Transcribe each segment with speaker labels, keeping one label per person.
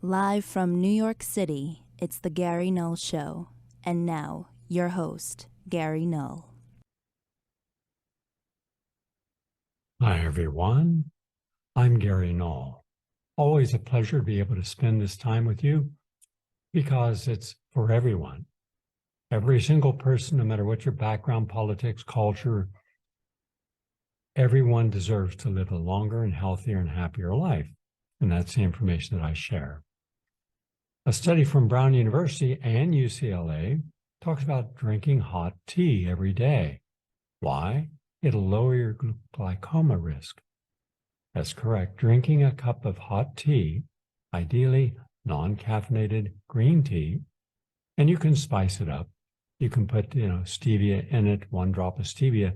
Speaker 1: Live from New York City, it's the Gary Null Show. And now, your host, Gary Null.
Speaker 2: Hi, everyone. I'm Gary Null. Always a pleasure to be able to spend this time with you because it's for everyone. Every single person, no matter what your background, politics, culture, everyone deserves to live a longer and healthier and happier life. And that's the information that I share. A study from Brown University and UCLA talks about drinking hot tea every day. Why? It'll lower your glaucoma risk. That's correct. Drinking a cup of hot tea, ideally non-caffeinated green tea, and you can spice it up. You can put, stevia in it, 1 drop of stevia,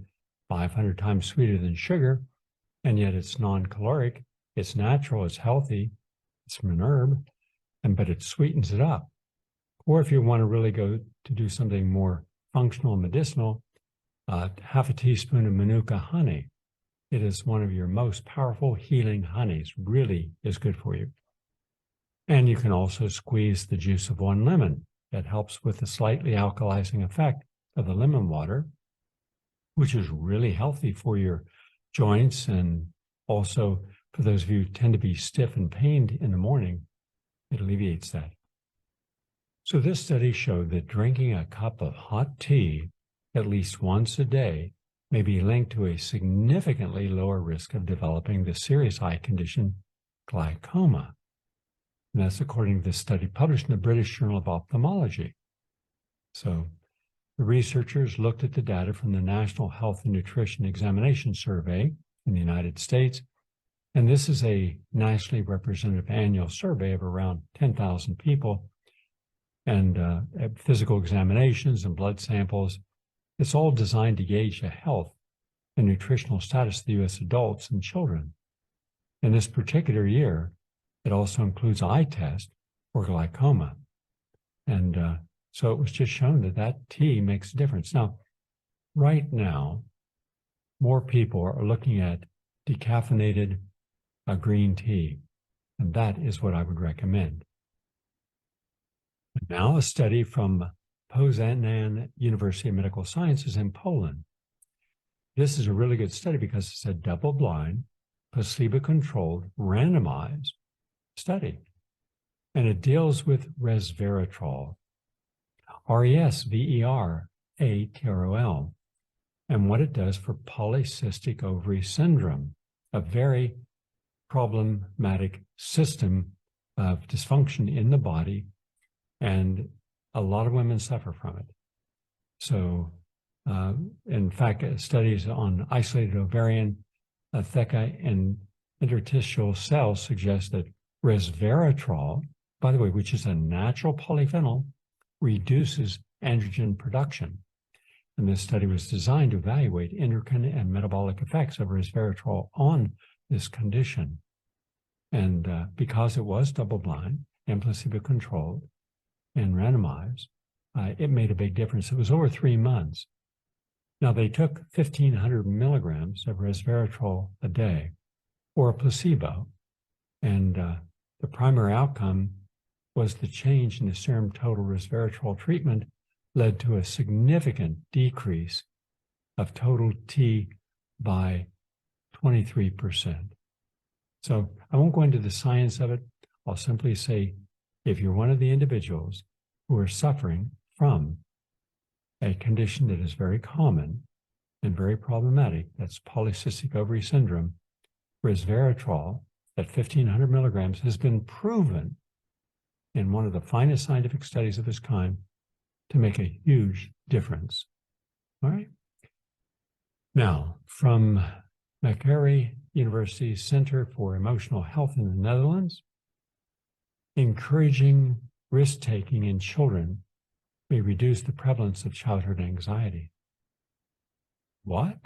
Speaker 2: 500 times sweeter than sugar, and yet it's non-caloric, it's natural, it's healthy, it's from an herb, but it sweetens it up. Or if you want to really go to do something more functional and medicinal, half a teaspoon of Manuka honey. It is one of your most powerful healing honeys, really is good for you. And you can also squeeze the juice of 1 lemon. That helps with the slightly alkalizing effect of the lemon water, which is really healthy for your joints and also for those of you who tend to be stiff and pained in the morning, it alleviates that. So this study showed that drinking a cup of hot tea at least once a day may be linked to a significantly lower risk of developing the serious eye condition, glaucoma. And that's according to this study published in the British Journal of Ophthalmology. So the researchers looked at the data from the National Health and Nutrition Examination Survey in the United States. And this is a nationally representative annual survey of around 10,000 people and physical examinations and blood samples. It's all designed to gauge the health and nutritional status of the U.S. adults and children. In this particular year, it also includes eye test for glaucoma. And so it was just shown that tea makes a difference. Now, right now, more people are looking at decaffeinated green tea, and that is what I would recommend. Now, a study from Poznan University of Medical Sciences in Poland. This is a really good study because it's a double-blind, placebo-controlled, randomized study. And it deals with resveratrol, resveratrol, and what it does for polycystic ovary syndrome, a very problematic system of dysfunction in the body, and a lot of women suffer from it. So, in fact, studies on isolated ovarian, theca, and interstitial cells suggest that resveratrol, by the way, which is a natural polyphenol, reduces androgen production. And this study was designed to evaluate endocrine and metabolic effects of resveratrol on this condition. And because it was double-blind and placebo-controlled and randomized, it made a big difference. It was over 3 months. Now, they took 1,500 milligrams of resveratrol a day or a placebo, and the primary outcome was the change in the serum total resveratrol treatment led to a significant decrease of total T by 23%. So I won't go into the science of it. I'll simply say, if you're one of the individuals who are suffering from a condition that is very common and very problematic, that's polycystic ovary syndrome, resveratrol at 1,500 milligrams has been proven in one of the finest scientific studies of its kind to make a huge difference. All right. Now, from Macquarie University Center for Emotional Health in the Netherlands, encouraging risk-taking in children may reduce the prevalence of childhood anxiety. What?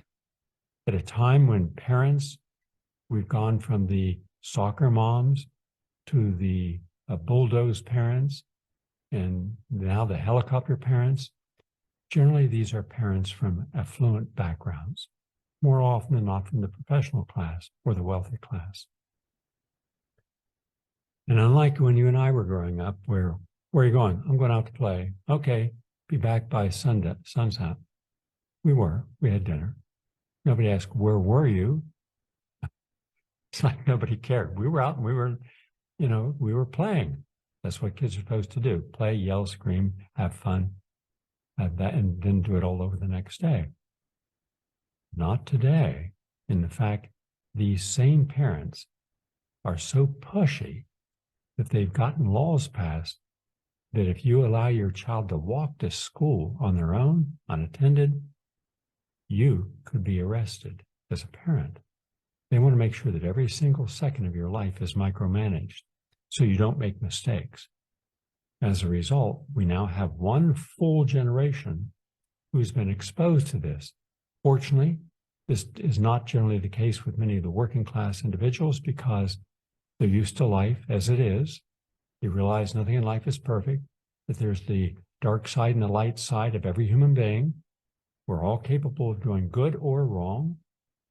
Speaker 2: At a time when parents, we've gone from the soccer moms to the bulldoze parents, and now the helicopter parents. Generally, these are parents from affluent backgrounds, more often than not from the professional class or the wealthy class. And unlike when you and I were growing up, where are you going? I'm going out to play. Okay, be back by sunset. We had dinner. Nobody asked, where were you? It's like nobody cared. We were out and we were playing. That's what kids are supposed to do. Play, yell, scream, have fun, have that, and then do it all over the next day. Not today. In fact, these same parents are so pushy that they've gotten laws passed that if you allow your child to walk to school on their own, unattended, you could be arrested as a parent. They want to make sure that every single second of your life is micromanaged so you don't make mistakes. As a result, we now have one full generation who's been exposed to this. Fortunately, this is not generally the case with many of the working class individuals because they're used to life as it is. They realize nothing in life is perfect, that there's the dark side and the light side of every human being. We're all capable of doing good or wrong.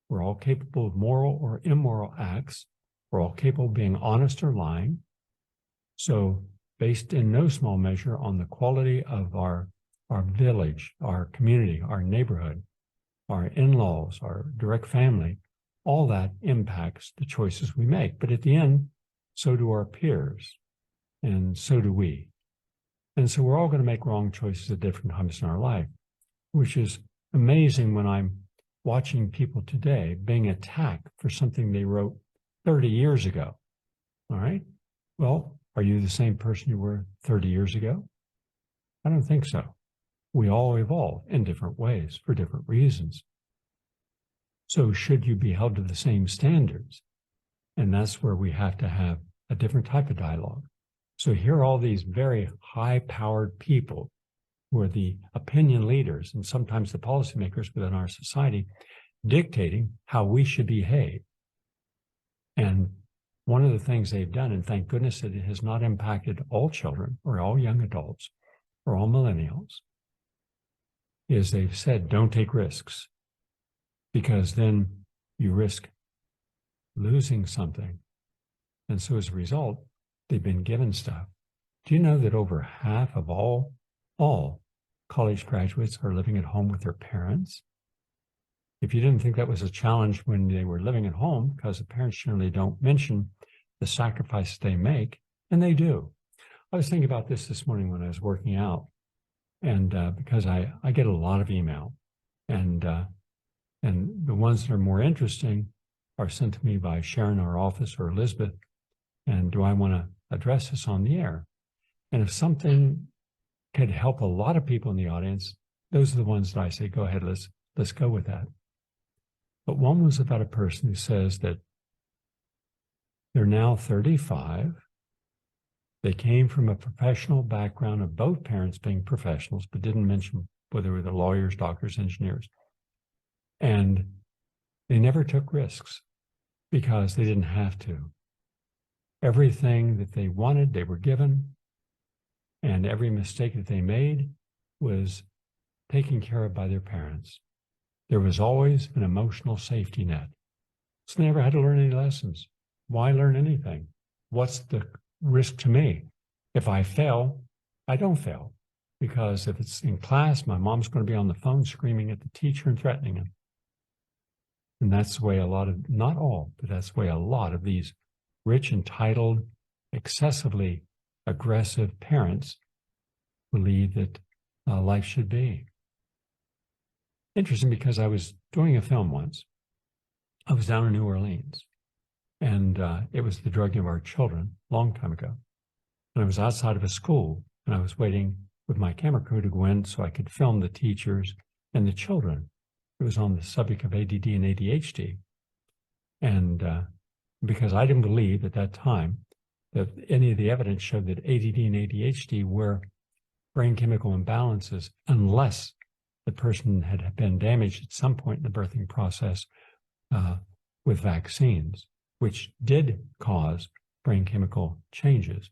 Speaker 2: We're all capable of moral or immoral acts. We're all capable of being honest or lying. So based in no small measure on the quality of our village, our community, our neighborhood, our in-laws, our direct family, all that impacts the choices we make. But at the end, so do our peers, and so do we. And so we're all going to make wrong choices at different times in our life, which is amazing when I'm watching people today being attacked for something they wrote 30 years ago. All right? Well, are you the same person you were 30 years ago? I don't think so. We all evolve in different ways for different reasons. So should you be held to the same standards? And that's where we have to have a different type of dialogue. So here are all these very high-powered people who are the opinion leaders and sometimes the policymakers within our society dictating how we should behave. And one of the things they've done, and thank goodness that it has not impacted all children or all young adults or all millennials, is they've said, don't take risks because then you risk losing something. And so as a result, they've been given stuff. Do you know that over half of all college graduates are living at home with their parents? If you didn't think that was a challenge when they were living at home, because the parents generally don't mention the sacrifices they make, and they do. I was thinking about this morning when I was working out, and because I get a lot of email, and the ones that are more interesting are sent to me by Sharon, our office, or Elizabeth, and do I want to address this on the air? And if something could help a lot of people in the audience, those are the ones that I say, go ahead, let's go with that. But one was about a person who says that they're now 35. They came from a professional background of both parents being professionals, but didn't mention whether they were the lawyers, doctors, engineers. And they never took risks because they didn't have to. Everything that they wanted, they were given. And every mistake that they made was taken care of by their parents. There was always an emotional safety net. So they never had to learn any lessons. Why learn anything? What's the risk to me? If I fail, I don't fail. Because if it's in class, my mom's going to be on the phone screaming at the teacher and threatening him. And that's the way a lot of, not all, but that's the way a lot of these rich, entitled, excessively aggressive parents believe that life should be. Interesting, because I was doing a film once. I was down in New Orleans, and it was the drugging of our children a long time ago. And I was outside of a school, and I was waiting with my camera crew to go in so I could film the teachers and the children. It was on the subject of ADD and ADHD. And because I didn't believe at that time that any of the evidence showed that ADD and ADHD were brain chemical imbalances unless the person had been damaged at some point in the birthing process with vaccines, which did cause brain chemical changes,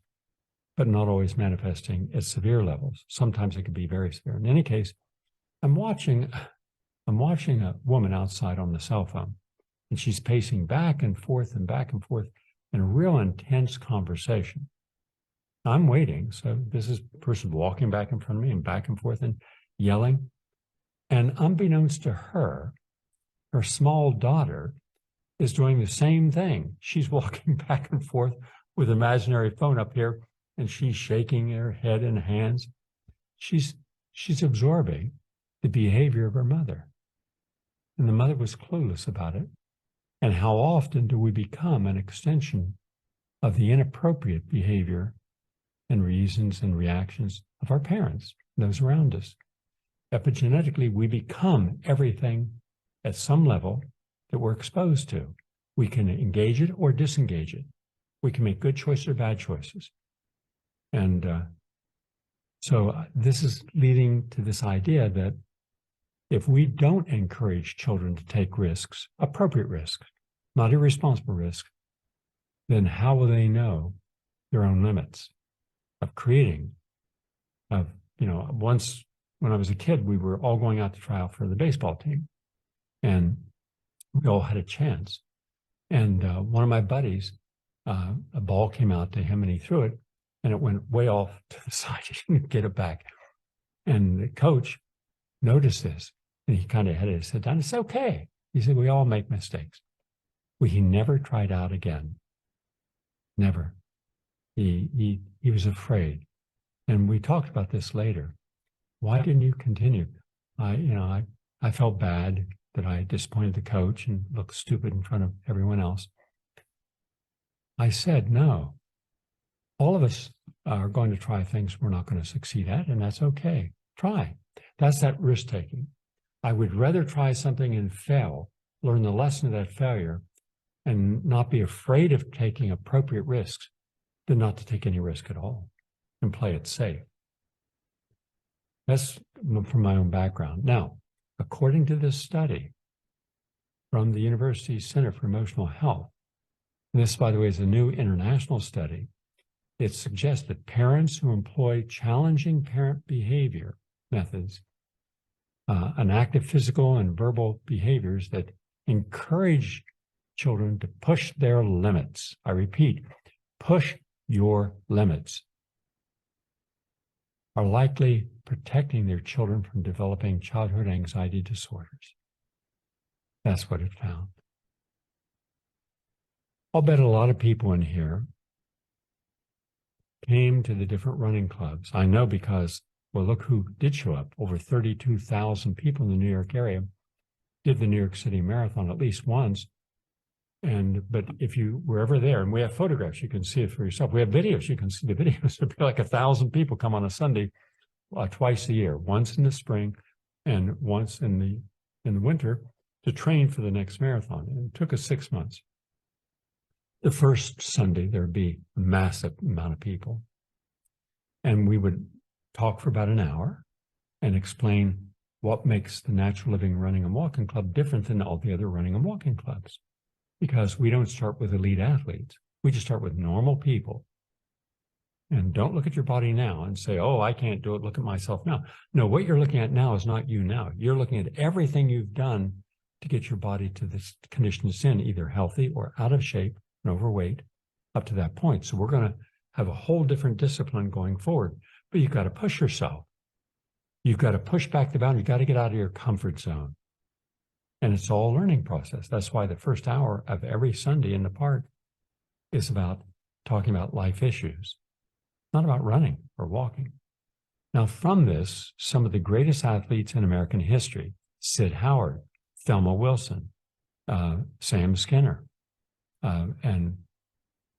Speaker 2: but not always manifesting at severe levels. Sometimes it could be very severe. In any case, I'm watching a woman outside on the cell phone, and she's pacing back and forth and back and forth. and a real intense conversation. I'm waiting. So this is a person walking back in front of me and back and forth and yelling. And unbeknownst to her, her small daughter is doing the same thing. She's walking back and forth with an imaginary phone up here, and she's shaking her head and hands. She's absorbing the behavior of her mother. And the mother was clueless about it. And how often do we become an extension of the inappropriate behavior and reasons and reactions of our parents, those around us? Epigenetically, we become everything at some level that we're exposed to. We can engage it or disengage it. We can make good choices or bad choices. And so this is leading to this idea that if we don't encourage children to take risks, appropriate risks, not irresponsible risks, then how will they know their own limits of creating, once when I was a kid, we were all going out to try out for the baseball team, and we all had a chance. And one of my buddies, a ball came out to him and he threw it, and it went way off to the side. He didn't get it back. And the coach noticed this, and he kind of had his head down. It's okay. He said, we all make mistakes. Well, he never tried out again. Never. He was afraid. And we talked about this later. Why didn't you continue? I felt bad that I disappointed the coach and looked stupid in front of everyone else. I said, no, all of us are going to try things we're not going to succeed at, and that's okay. Try. That's that risk-taking. I would rather try something and fail, learn the lesson of that failure, and not be afraid of taking appropriate risks than not to take any risk at all and play it safe. That's from my own background. Now, according to this study from the University Center for Emotional Health, and this, by the way, is a new international study, it suggests that parents who employ challenging parent behavior methods, an active physical and verbal behaviors that encourage children to push their limits. I repeat, push your limits, are likely protecting their children from developing childhood anxiety disorders. That's what it found. I'll bet a lot of people in here came to the different running clubs. I know because, well, look who did show up. Over 32,000 people in the New York area did the New York City Marathon at least once. But if you were ever there, and we have photographs, you can see it for yourself. We have videos, you can see the videos. It'd be like 1,000 people come on a Sunday twice a year, once in the spring and once in the winter to train for the next marathon. And it took us 6 months. The first Sunday, there'd be a massive amount of people. And we would talk for about an hour and explain what makes the Natural Living Running and Walking Club different than all the other running and walking clubs. Because we don't start with elite athletes. We just start with normal people. And don't look at your body now and say, oh, I can't do it. Look at myself now. No, what you're looking at now is not you now. You're looking at everything you've done to get your body to this condition it's in, either healthy or out of shape and overweight up to that point. So we're going to have a whole different discipline going forward. But you've got to push yourself. You've got to push back the boundary. You've got to get out of your comfort zone. And it's all a learning process. That's why the first hour of every Sunday in the park is about talking about life issues, not about running or walking. Now, from this, some of the greatest athletes in American history, Sid Howard, Thelma Wilson, Sam Skinner, and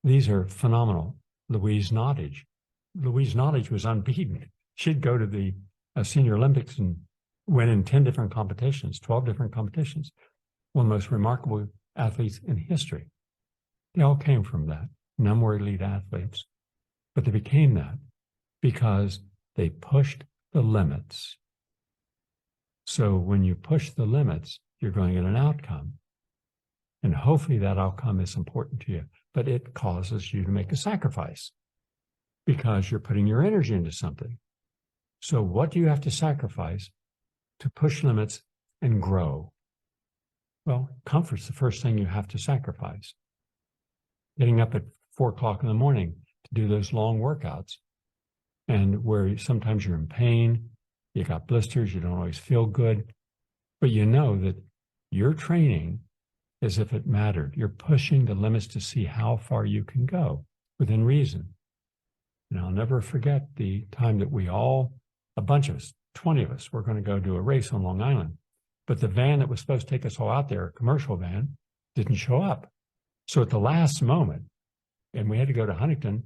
Speaker 2: these are phenomenal. Louise Nottage. Louise Nottage was unbeaten. She'd go to the Senior Olympics and went in 10 different competitions, 12 different competitions. One of the most remarkable athletes in history. They all came from that. None were elite athletes, but they became that because they pushed the limits. So when you push the limits, you're going to get an outcome. And hopefully that outcome is important to you, but it causes you to make a sacrifice because you're putting your energy into something. So what do you have to sacrifice to push limits and grow? Well, comfort's the first thing you have to sacrifice. getting up at 4 o'clock in the morning to do those long workouts, and where sometimes you're in pain, you got blisters, you don't always feel good, but you know that you're training as if it mattered. You're pushing the limits to see how far you can go within reason. And I'll never forget the time that we all, a bunch of us, 20 of us, were going to go do a race on Long Island. But the van that was supposed to take us all out there, a commercial van, didn't show up. So at the last moment, and we had to go to Huntington,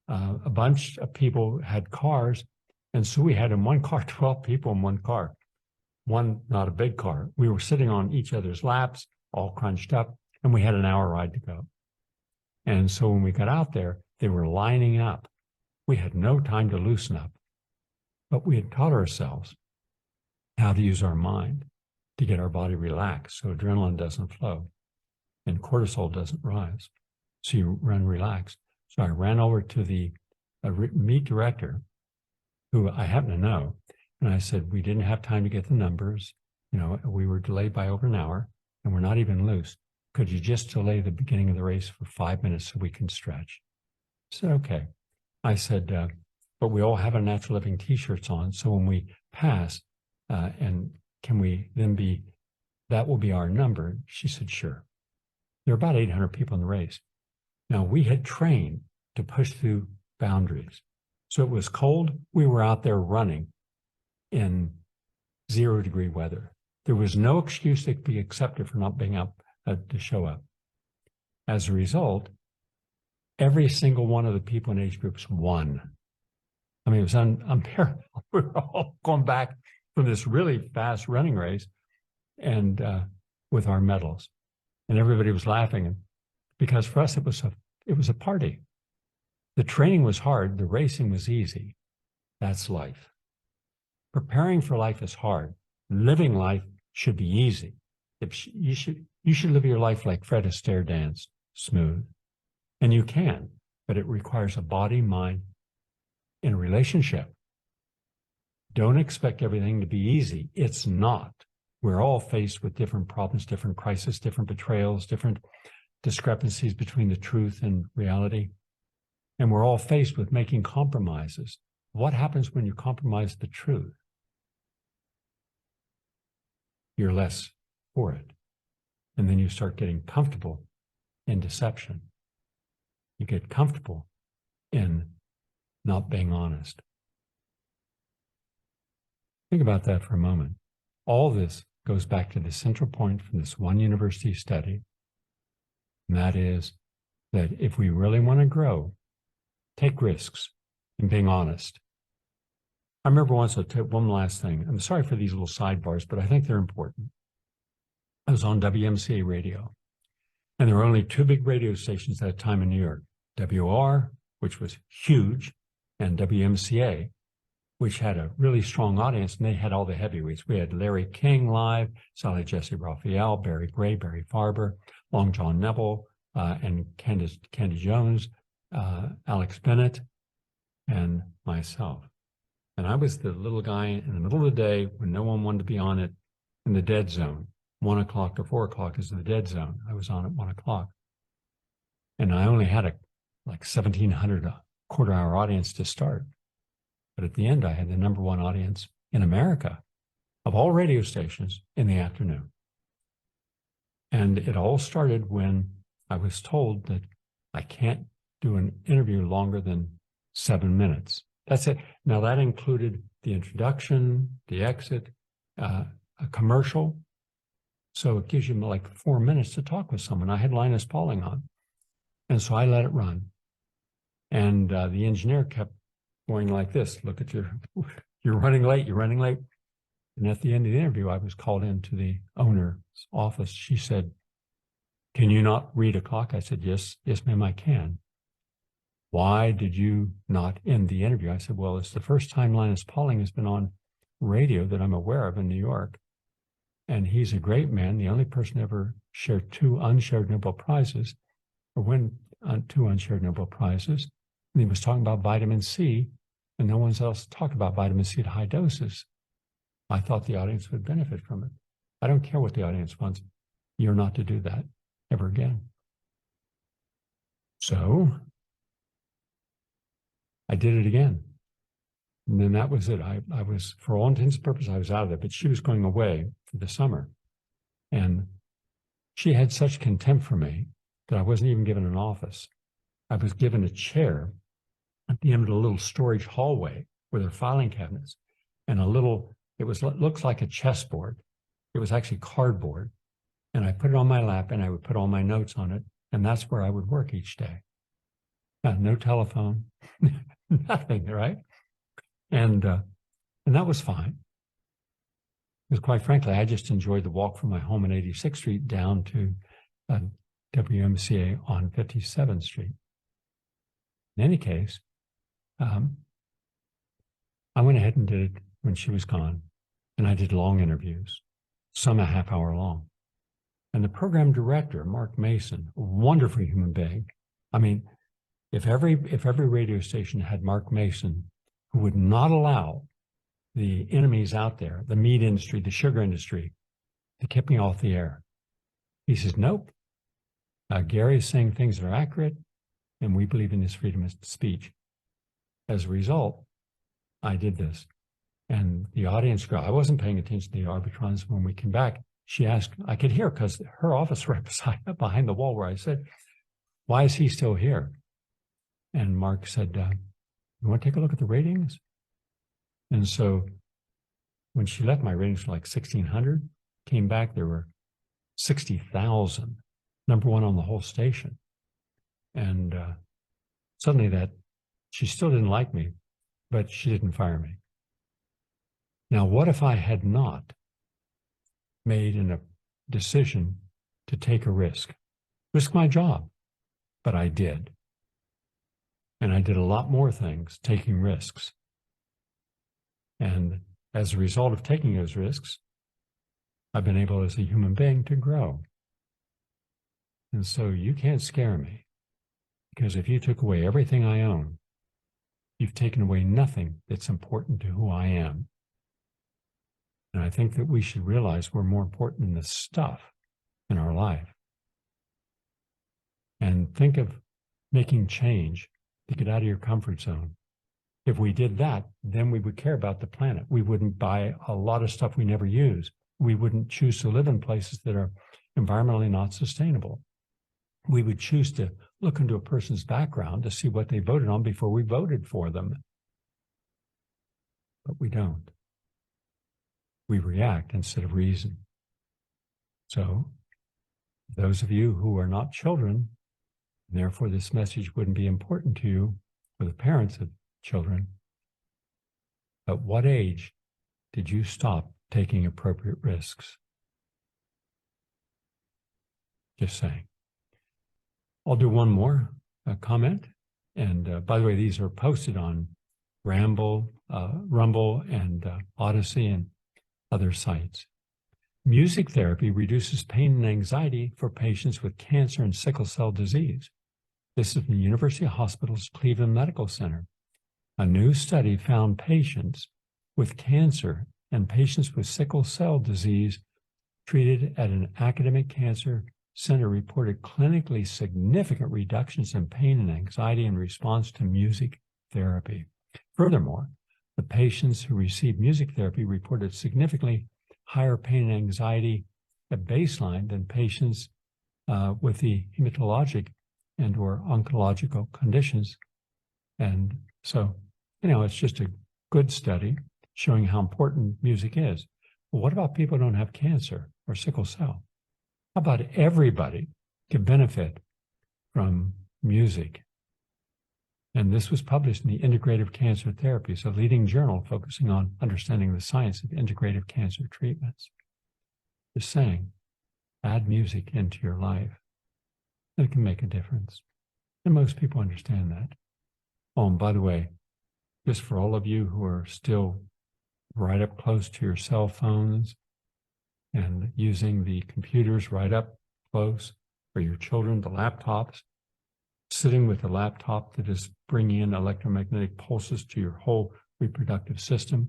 Speaker 2: a bunch of people had cars. And so we had in one car, 12 people in one car, one, not a big car. We were sitting on each other's laps, all crunched up, and we had an hour ride to go. And so when we got out there, they were lining up. We had no time to loosen up, but we had taught ourselves how to use our mind to get our body relaxed so adrenaline doesn't flow and cortisol doesn't rise. So you run relaxed. So I ran over to the meet director, who I happen to know, and I said, we didn't have time to get the numbers. You know, we were delayed by over an hour, and we're not even loose. Could you just delay the beginning of the race for 5 minutes so we can stretch? I said, okay. I said, but we all have our natural living t-shirts on. So when we pass, and can we then be, that will be our number. She said, sure. There are about 800 people in the race. Now we had trained to push through boundaries. So it was cold. We were out there running in 0-degree weather. There was no excuse that could be accepted for not being up to show up. As a result, every single one of the people in age groups won. I mean, it was unparalleled. We were all going back from this really fast running race and with our medals. And everybody was laughing because for us, it was a party. The training was hard. The racing was easy. That's life. Preparing for life is hard. Living life should be easy. You should live your life like Fred Astaire danced, smooth. And you can, but it requires a body, mind, and a relationship. Don't expect everything to be easy. It's not. We're all faced with different problems, different crises, different betrayals, different discrepancies between the truth and reality. And we're all faced with making compromises. What happens when you compromise the truth? You're less for it. And then you start getting comfortable in deception. You get comfortable in not being honest. Think about that for a moment. All this goes back to the central point from this one university study, and that is that if we really want to grow, take risks in being honest. I remember once, I'll tell you one last thing. I'm sorry for these little sidebars, but I think they're important. I was on WMCA radio, and there were only two big radio stations at that time in New York, WR, which was huge, and WMCA, which had a really strong audience, and they had all the heavyweights. We had Larry King live, Sally Jesse Raphael, Barry Gray, Barry Farber, Long John Neville, and Candy Jones, Alex Bennett, and myself. And I was the little guy in the middle of the day when no one wanted to be on it in the dead zone. 1 o'clock to 4 o'clock is the dead zone. I was on at 1 o'clock. And I only had like 1,700 quarter-hour audience to start. But at the end, I had the #1 audience in America of all radio stations in the afternoon. And it all started when I was told that I can't do an interview longer than 7 minutes. That's it. Now, that included the introduction, the exit, a commercial. So it gives you like 4 minutes to talk with someone. I had Linus Pauling on. And so I let it run. And the engineer kept going like this. Look at you're running late, you're running late. And at the end of the interview, I was called into the owner's office. She said, "Can you not read a clock?" I said, yes, ma'am, I can. "Why did you not end the interview?" I said, "Well, it's the first time Linus Pauling has been on radio that I'm aware of in New York. And he's a great man, the only person ever shared 2 unshared Nobel Prizes, or win 2 unshared Nobel Prizes. And he was talking about vitamin C, and no one else talked about vitamin C at high doses. I thought the audience would benefit from it. I don't care what the audience wants. You're not to do that ever again." So I did it again. And then that was it. I was, for all intents and purposes, I was out of it, but she was going away for the summer. And she had such contempt for me that I wasn't even given an office. I was given a chair at the end of a little storage hallway with her filing cabinets and looks like a chessboard. It was actually cardboard. And I put it on my lap and I would put all my notes on it. And that's where I would work each day. No telephone, nothing, right? And that was fine. Because quite frankly, I just enjoyed the walk from my home on 86th Street down to WMCA on 57th Street. In any case, I went ahead and did it when she was gone. And I did long interviews, some a half hour long. And the program director, Mark Mason, a wonderful human being. I mean, if every radio station had Mark Mason, who would not allow the enemies out there, the meat industry, the sugar industry, to keep me off the air. He says, nope. Gary is saying things that are accurate, and we believe in his freedom of speech. As a result, I did this. And the audience girl, I wasn't paying attention to the arbitrons. When we came back, she asked, I could hear because her office right behind the wall where I said, why is he still here? And Mark said, you want to take a look at the ratings? And so when she left, my ratings were like 1,600, came back, there were 60,000, number one on the whole station. And suddenly that, she still didn't like me, but she didn't fire me. Now, what if I had not made a decision to take a risk my job? But I did. And I did a lot more things, taking risks. And as a result of taking those risks, I've been able as a human being to grow. And so you can't scare me, because if you took away everything I own, you've taken away nothing that's important to who I am. And I think that we should realize we're more important than the stuff in our life. And think of making change to get out of your comfort zone. If we did that, then we would care about the planet. We wouldn't buy a lot of stuff we never use. We wouldn't choose to live in places that are environmentally not sustainable. We would choose to look into a person's background to see what they voted on before we voted for them. But we don't. We react instead of reason. So, those of you who are not children, and therefore this message wouldn't be important to you, or the parents of children, at what age did you stop taking appropriate risks? Just saying. I'll do one more comment. And by the way, these are posted on Rumble, and Odysee and other sites. Music therapy reduces pain and anxiety for patients with cancer and sickle cell disease. This is from University Hospital's Cleveland Medical Center. A new study found patients with cancer and patients with sickle cell disease treated at an academic cancer center reported clinically significant reductions in pain and anxiety in response to music therapy. Furthermore, the patients who received music therapy reported significantly higher pain and anxiety at baseline than patients with the hematologic and or oncological conditions. And so, it's just a good study showing how important music is. Well, what about people who don't have cancer or sickle cell? How about everybody can benefit from music? And this was published in the Integrative Cancer Therapies, a leading journal focusing on understanding the science of integrative cancer treatments. Just saying, add music into your life, and it can make a difference. And most people understand that. Oh, and by the way, just for all of you who are still right up close to your cell phones and using the computers right up close, for your children, the laptops, sitting with a laptop that is bringing in electromagnetic pulses to your whole reproductive system.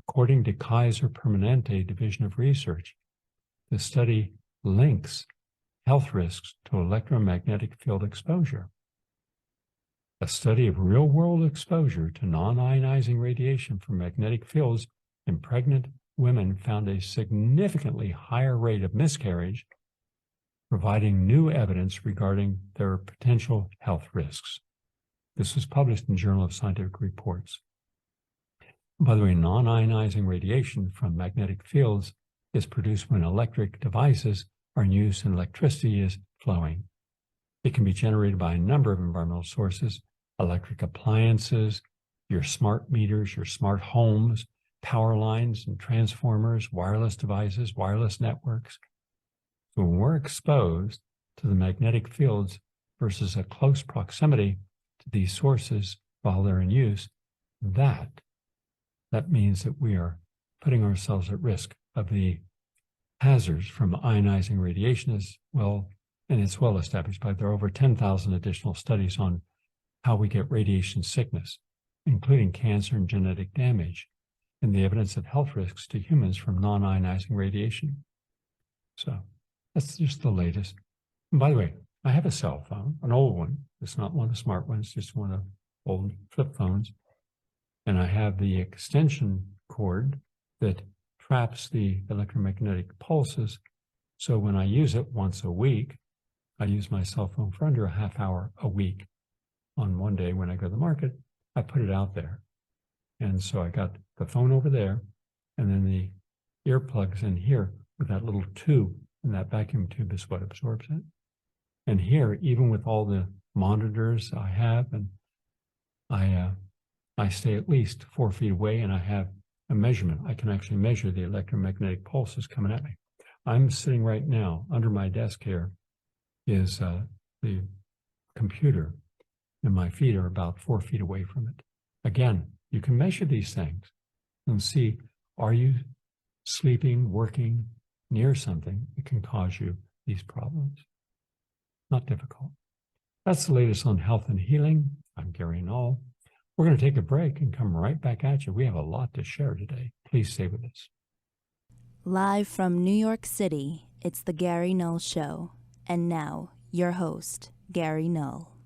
Speaker 2: According to Kaiser Permanente Division of Research, the study links health risks to electromagnetic field exposure. A study of real-world exposure to non-ionizing radiation from magnetic fields in pregnant women found a significantly higher rate of miscarriage, providing new evidence regarding their potential health risks. This was published in the Journal of Scientific Reports. By the way, non-ionizing radiation from magnetic fields is produced when electric devices are in use and electricity is flowing. It can be generated by a number of environmental sources: electric appliances, your smart meters, your smart homes, power lines and transformers, wireless devices, wireless networks. So when we're exposed to the magnetic fields versus a close proximity to these sources while they're in use, that means that we are putting ourselves at risk of the hazards from ionizing radiation as well. And it's well established, but there are over 10,000 additional studies on how we get radiation sickness, including cancer and genetic damage, and the evidence of health risks to humans from non-ionizing radiation. So that's just the latest. And by the way, I have a cell phone, an old one. It's not one of the smart ones, just one of old flip phones. And I have the extension cord that traps the electromagnetic pulses. So when I use it once a week, I use my cell phone for under a half hour a week. On one day when I go to the market, I put it out there. And so I got the phone over there, and then the earplugs in here with that little tube, and that vacuum tube is what absorbs it. And here, even with all the monitors I have, and I stay at least 4 feet away, and I have a measurement. I can actually measure the electromagnetic pulses coming at me. I'm sitting right now under my desk here is the computer, and my feet are about 4 feet away from it. Again, you can measure these things and see, are you sleeping, working near something that can cause you these problems? Not difficult. That's the latest on health and healing. I'm Gary Null. We're going to take a break and come right back at you. We have a lot to share today. Please stay with us.
Speaker 1: Live from New York City, it's the Gary Null Show. And now, your host, Gary Null.